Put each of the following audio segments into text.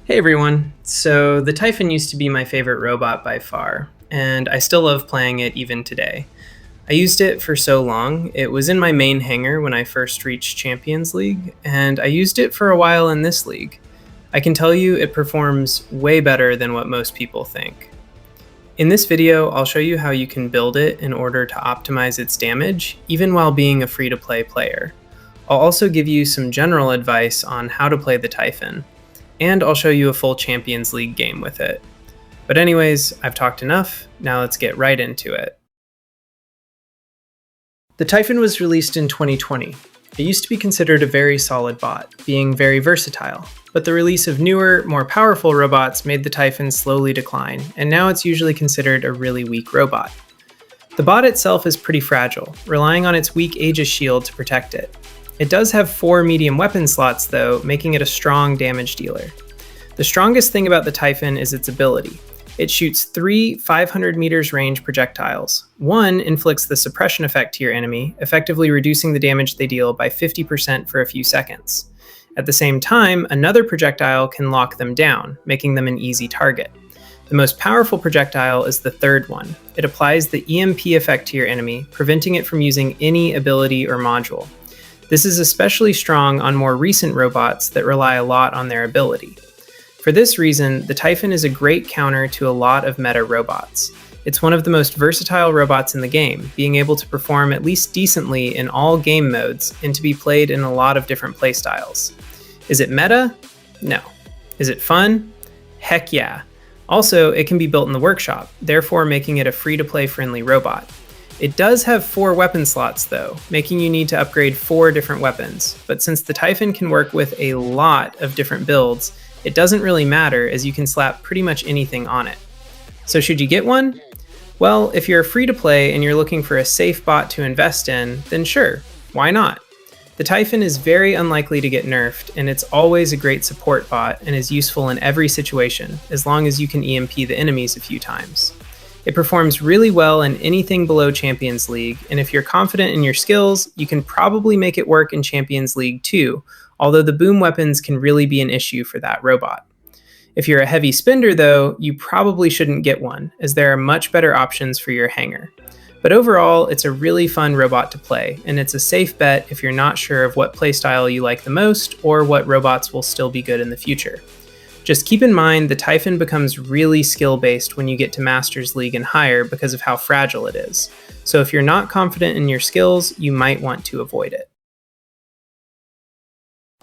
Hey everyone. So the Typhon used to be my favorite robot by far, and I still love playing it even today. I used it for so long. It was in my main hangar when I first reached Champions League, and I used it for a while in this league. I can tell you it performs way better than what most people think. In this video, I'll show you how you can build it in order to optimize its damage, even while being a free-to-play player. I'll also give you some general advice on how to play the Typhon, and I'll show you a full Champions League game with it. But anyways, I've talked enough, now let's get right into it. The Typhon was released in 2020. It used to be considered a very solid bot, being very versatile, but the release of newer, more powerful robots made the Typhon slowly decline, and now it's usually considered a really weak robot. The bot itself is pretty fragile, relying on its weak Aegis shield to protect it. It does have 4 medium weapon slots though, making it a strong damage dealer. The strongest thing about the Typhon is its ability. It shoots 3 500 meters range projectiles. One inflicts the suppression effect to your enemy, effectively reducing the damage they deal by 50% for a few seconds. At the same time, another projectile can lock them down, making them an easy target. The most powerful projectile is the third one. It applies the EMP effect to your enemy, preventing it from using any ability or module. This is especially strong on more recent robots that rely a lot on their ability. For this reason, the Typhon is a great counter to a lot of meta robots. It's one of the most versatile robots in the game, being able to perform at least decently in all game modes and to be played in a lot of different playstyles. Is it meta? No. Is it fun? Heck yeah. Also, it can be built in the workshop, therefore making it a free-to-play friendly robot. It does have 4 weapon slots though, making you need to upgrade 4 different weapons, but since the Typhon can work with a lot of different builds, it doesn't really matter as you can slap pretty much anything on it. So should you get one? Well, if you're free to play and you're looking for a safe bot to invest in, then sure, why not? The Typhon is very unlikely to get nerfed, and it's always a great support bot and is useful in every situation, as long as you can EMP the enemies a few times. It performs really well in anything below Champions League, and if you're confident in your skills, you can probably make it work in Champions League too, although the boom weapons can really be an issue for that robot. If you're a heavy spender though, you probably shouldn't get one, as there are much better options for your hangar. But overall, it's a really fun robot to play, and it's a safe bet if you're not sure of what playstyle you like the most or what robots will still be good in the future. Just keep in mind the Typhon becomes really skill-based when you get to Masters League and higher because of how fragile it is. So if you're not confident in your skills, you might want to avoid it.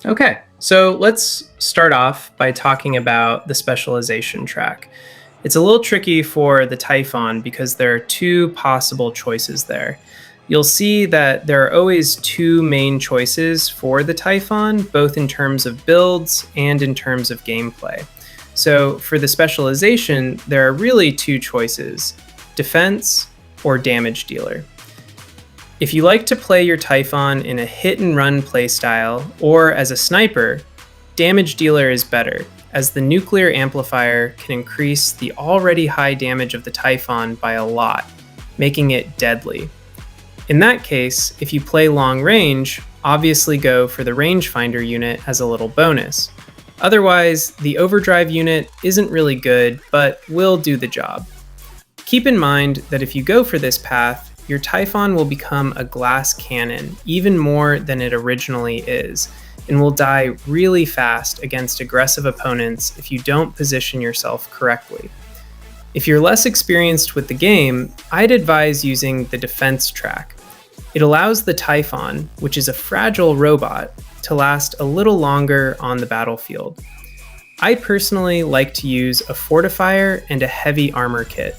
Okay, so let's start off by talking about the specialization track. It's a little tricky for the Typhon because there are 2 possible choices there. You'll see that there are always 2 main choices for the Typhon, both in terms of builds and in terms of gameplay. So for the specialization, there are really 2 choices: defense or damage dealer. If you like to play your Typhon in a hit and run playstyle or as a sniper, damage dealer is better, as the nuclear amplifier can increase the already high damage of the Typhon by a lot, making it deadly. In that case, if you play long range, obviously go for the rangefinder unit as a little bonus. Otherwise, the overdrive unit isn't really good, but will do the job. Keep in mind that if you go for this path, your Typhon will become a glass cannon, even more than it originally is, and will die really fast against aggressive opponents if you don't position yourself correctly. If you're less experienced with the game, I'd advise using the defense track. It allows the Typhon, which is a fragile robot, to last a little longer on the battlefield. I personally like to use a fortifier and a heavy armor kit,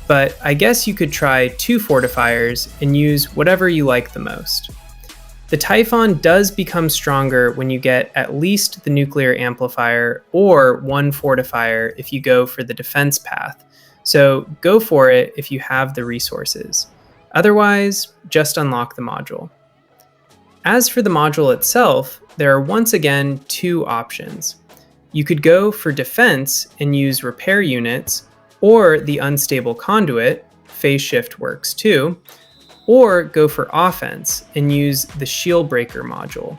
but I guess you could try 2 fortifiers and use whatever you like the most. The Typhon does become stronger when you get at least the nuclear amplifier or 1 fortifier if you go for the defense path, so go for it if you have the resources. Otherwise, just unlock the module. As for the module itself, there are once again 2 options. You could go for defense and use repair units, or the unstable conduit, phase shift works too, or go for offense and use the shield breaker module.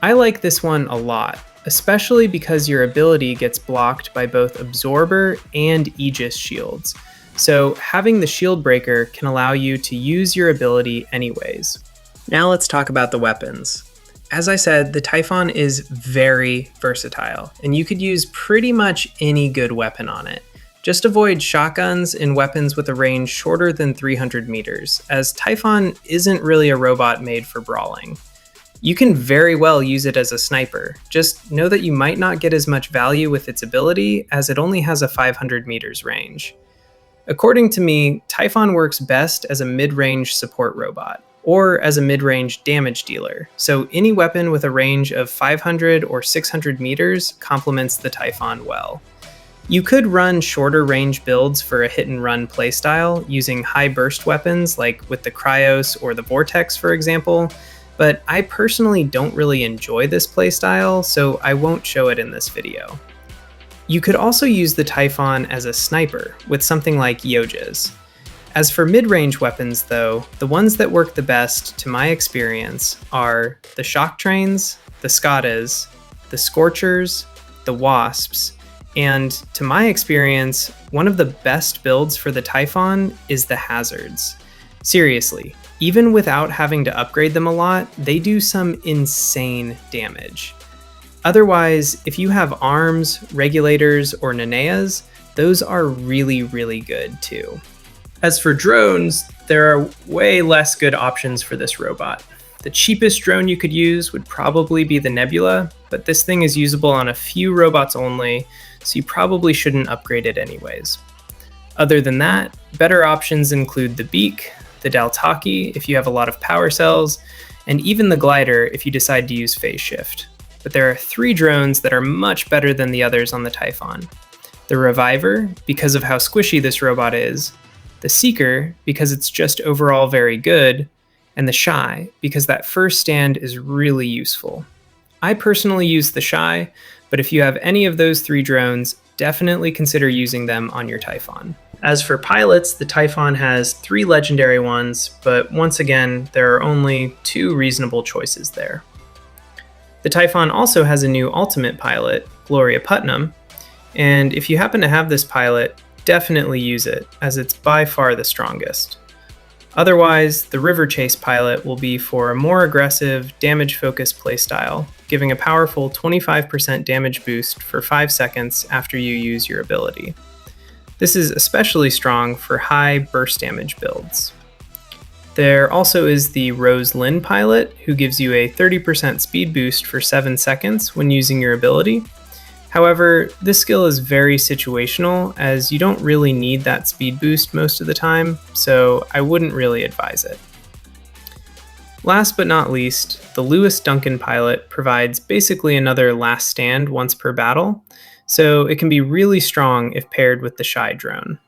I like this one a lot. especially because your ability gets blocked by both Absorber and Aegis shields. So having the shield breaker can allow you to use your ability anyways. Now let's talk about the weapons. As I said, the Typhon is very versatile, and you could use pretty much any good weapon on it. Just avoid shotguns and weapons with a range shorter than 300 meters, as Typhon isn't really a robot made for brawling. You can very well use it as a sniper, just know that you might not get as much value with its ability as it only has a 500 meters range. According to me, Typhon works best as a mid-range support robot, or as a mid-range damage dealer, so any weapon with a range of 500 or 600 meters complements the Typhon well. You could run shorter range builds for a hit-and-run playstyle using high burst weapons like with the Cryos or the Vortex, for example, but I personally don't really enjoy this playstyle, so I won't show it in this video. You could also use the Typhon as a sniper with something like Yoja's. As for mid-range weapons though, the ones that work the best, to my experience, are the Shock Trains, the Skadas, the Scorchers, the Wasps, and to my experience, one of the best builds for the Typhon is the Hazards. Seriously, even without having to upgrade them a lot, they do some insane damage. Otherwise, if you have arms, regulators, or Naneas, those are really, really good too. As for drones, there are way less good options for this robot. The cheapest drone you could use would probably be the Nebula, but this thing is usable on a few robots only, so you probably shouldn't upgrade it anyways. Other than that, better options include the Beak, the Daltaki if you have a lot of power cells, and even the Glider if you decide to use phase shift. But there are 3 drones that are much better than the others on the Typhon. The Reviver, because of how squishy this robot is, the Seeker, because it's just overall very good, and the Shy, because that first stand is really useful. I personally use the Shy, but if you have any of those 3 drones, definitely consider using them on your Typhon. As for pilots, the Typhon has 3 legendary ones, but once again, there are only 2 reasonable choices there. The Typhon also has a new ultimate pilot, Gloria Putnam, and if you happen to have this pilot, definitely use it, as it's by far the strongest. Otherwise, the River Chase pilot will be for a more aggressive, damage-focused playstyle, giving a powerful 25% damage boost for 5 seconds after you use your ability. This is especially strong for high burst damage builds. There also is the Rose Lynn pilot, who gives you a 30% speed boost for 7 seconds when using your ability. However, this skill is very situational, as you don't really need that speed boost most of the time, so I wouldn't really advise it. Last but not least, the Lewis Duncan pilot provides basically another last stand once per battle, so it can be really strong if paired with the Shy drone.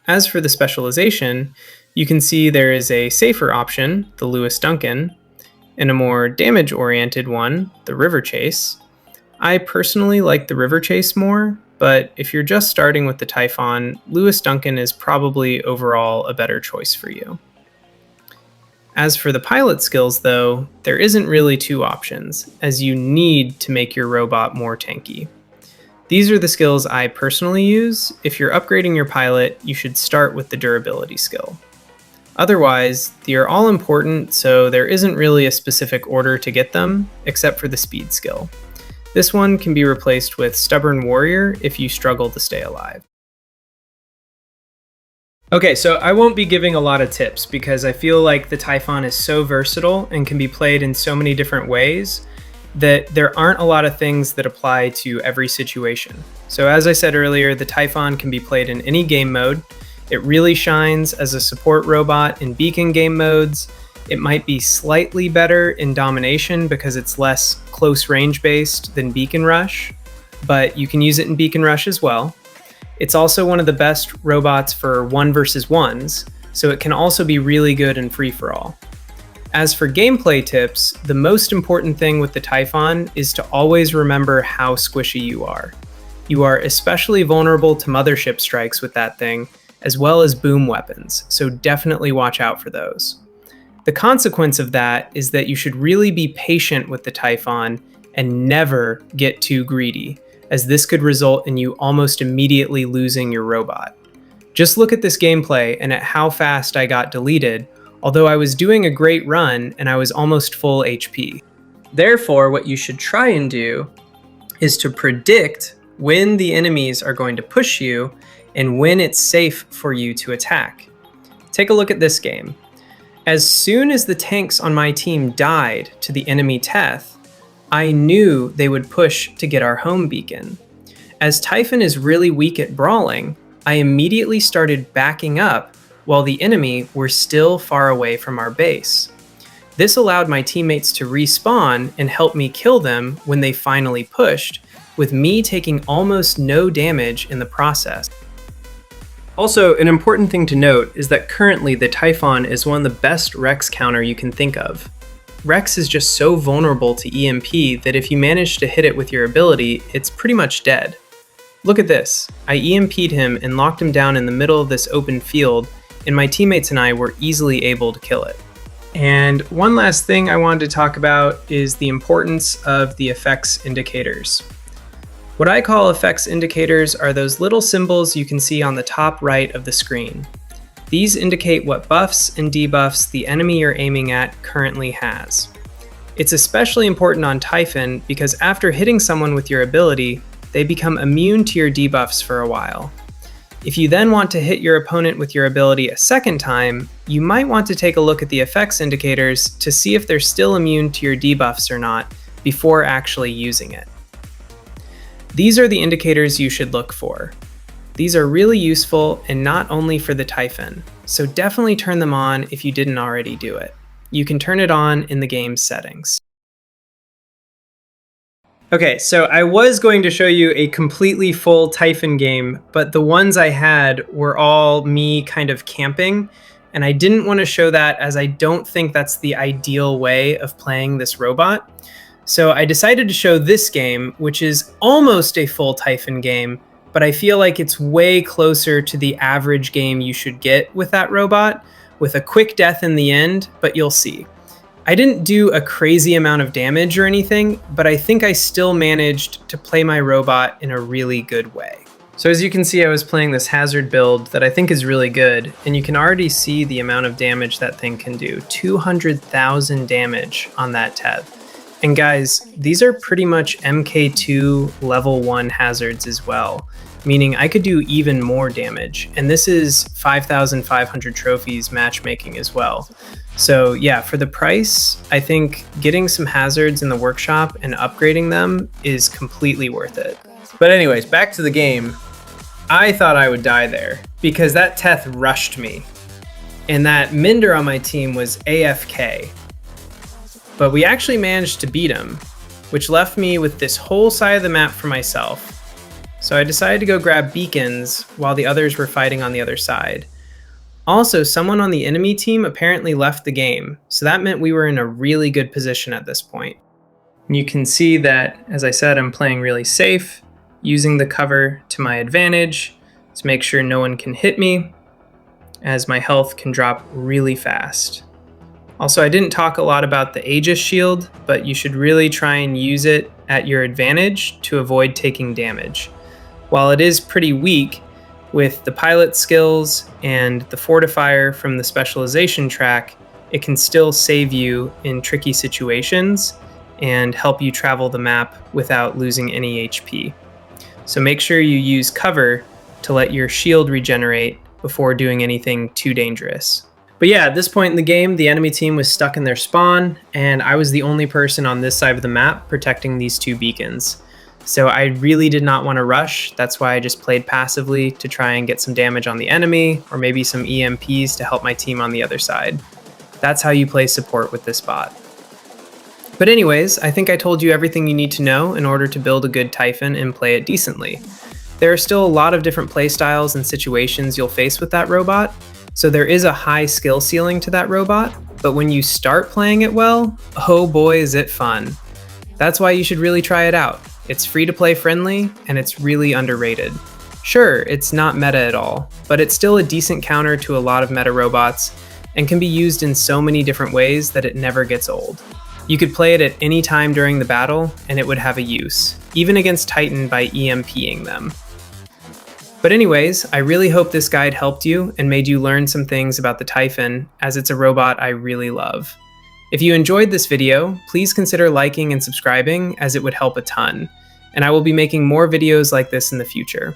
As for the specialization, you can see there is a safer option, the Lewis Duncan, and a more damage-oriented one, the River Chase. I personally like the River Chase more, but if you're just starting with the Typhon, Lewis Duncan is probably overall a better choice for you. As for the pilot skills though, there isn't really 2 options, as you need to make your robot more tanky. These are the skills I personally use. If you're upgrading your pilot, you should start with the durability skill. Otherwise, they are all important, so there isn't really a specific order to get them, except for the speed skill. This one can be replaced with Stubborn Warrior if you struggle to stay alive. Okay, so I won't be giving a lot of tips because I feel like the Typhon is so versatile and can be played in so many different ways that there aren't a lot of things that apply to every situation. So as I said earlier, the Typhon can be played in any game mode. It really shines as a support robot in beacon game modes. It might be slightly better in domination because it's less close range based than Beacon Rush, but you can use it in Beacon Rush as well. It's also one of the best robots for 1 versus 1s, so it can also be really good in free-for-all. As for gameplay tips, the most important thing with the Typhon is to always remember how squishy you are. You are especially vulnerable to mothership strikes with that thing, as well as boom weapons, so definitely watch out for those. The consequence of that is that you should really be patient with the Typhon and never get too greedy, as this could result in you almost immediately losing your robot. Just look at this gameplay and at how fast I got deleted, although I was doing a great run and I was almost full HP. Therefore, what you should try and do is to predict when the enemies are going to push you and when it's safe for you to attack. Take a look at this game. As soon as the tanks on my team died to the enemy Teth, I knew they would push to get our home beacon. As Typhon is really weak at brawling, I immediately started backing up while the enemy were still far away from our base. This allowed my teammates to respawn and help me kill them when they finally pushed, with me taking almost no damage in the process. Also, an important thing to note is that currently the Typhon is one of the best Rex counter you can think of. Rex is just so vulnerable to EMP that if you manage to hit it with your ability, it's pretty much dead. Look at this. I EMP'd him and locked him down in the middle of this open field, and my teammates and I were easily able to kill it. And one last thing I wanted to talk about is the importance of the effects indicators. What I call effects indicators are those little symbols you can see on the top right of the screen. These indicate what buffs and debuffs the enemy you're aiming at currently has. It's especially important on Typhon because after hitting someone with your ability, they become immune to your debuffs for a while. If you then want to hit your opponent with your ability a second time, you might want to take a look at the effects indicators to see if they're still immune to your debuffs or not before actually using it. These are the indicators you should look for. These are really useful and not only for the Typhon, so definitely turn them on if you didn't already do it. You can turn it on in the game's settings. Okay, so I was going to show you a completely full Typhon game, but the ones I had were all me kind of camping, and I didn't want to show that as I don't think that's the ideal way of playing this robot. So I decided to show this game, which is almost a full Typhon game, but I feel like it's way closer to the average game you should get with that robot, with a quick death in the end, but you'll see. I didn't do a crazy amount of damage or anything, but I think I still managed to play my robot in a really good way. So as you can see, I was playing this hazard build that I think is really good, and you can already see the amount of damage that thing can do. 200,000 damage on that Teth. And guys, these are pretty much MK2 level 1 hazards as well, meaning I could do even more damage. And this is 5,500 trophies matchmaking as well. So yeah, for the price, I think getting some hazards in the workshop and upgrading them is completely worth it. But anyways, back to the game. I thought I would die there because that Teth rushed me. And that Minder on my team was AFK. But we actually managed to beat him, which left me with this whole side of the map for myself. So I decided to go grab beacons while the others were fighting on the other side. Also, someone on the enemy team apparently left the game, so that meant we were in a really good position at this point. And you can see that, as I said, I'm playing really safe, using the cover to my advantage to make sure no one can hit me, as my health can drop really fast. Also, I didn't talk a lot about the Aegis shield, but you should really try and use it at your advantage to avoid taking damage. While it is pretty weak, with the pilot skills and the fortifier from the specialization track, it can still save you in tricky situations and help you travel the map without losing any HP. So make sure you use cover to let your shield regenerate before doing anything too dangerous. But yeah, at this point in the game, the enemy team was stuck in their spawn, and I was the only person on this side of the map protecting these two beacons. So I really did not want to rush. That's why I just played passively to try and get some damage on the enemy, or maybe some EMPs to help my team on the other side. That's how you play support with this bot. But anyways, I think I told you everything you need to know in order to build a good Typhon and play it decently. There are still a lot of different playstyles and situations you'll face with that robot, so there is a high skill ceiling to that robot, but when you start playing it well, oh boy is it fun. That's why you should really try it out. It's free to play friendly, and it's really underrated. Sure, it's not meta at all, but it's still a decent counter to a lot of meta robots, and can be used in so many different ways that it never gets old. You could play it at any time during the battle, and it would have a use, even against Titan by EMPing them. But anyways, I really hope this guide helped you and made you learn some things about the Typhon, as it's a robot I really love. If you enjoyed this video, please consider liking and subscribing, as it would help a ton, and I will be making more videos like this in the future.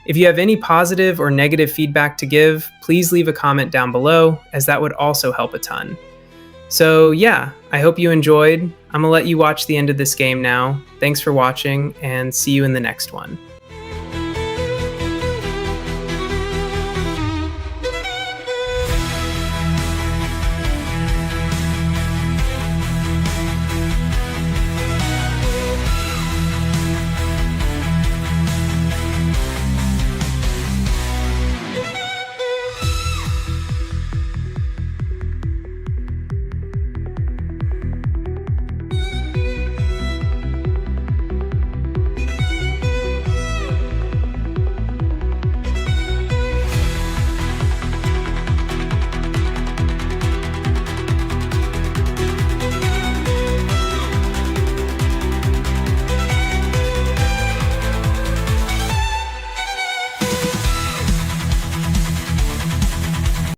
If you have any positive or negative feedback to give, please leave a comment down below, as that would also help a ton. So yeah, I hope you enjoyed. I'm gonna let you watch the end of this game now. Thanks for watching, and see you in the next one.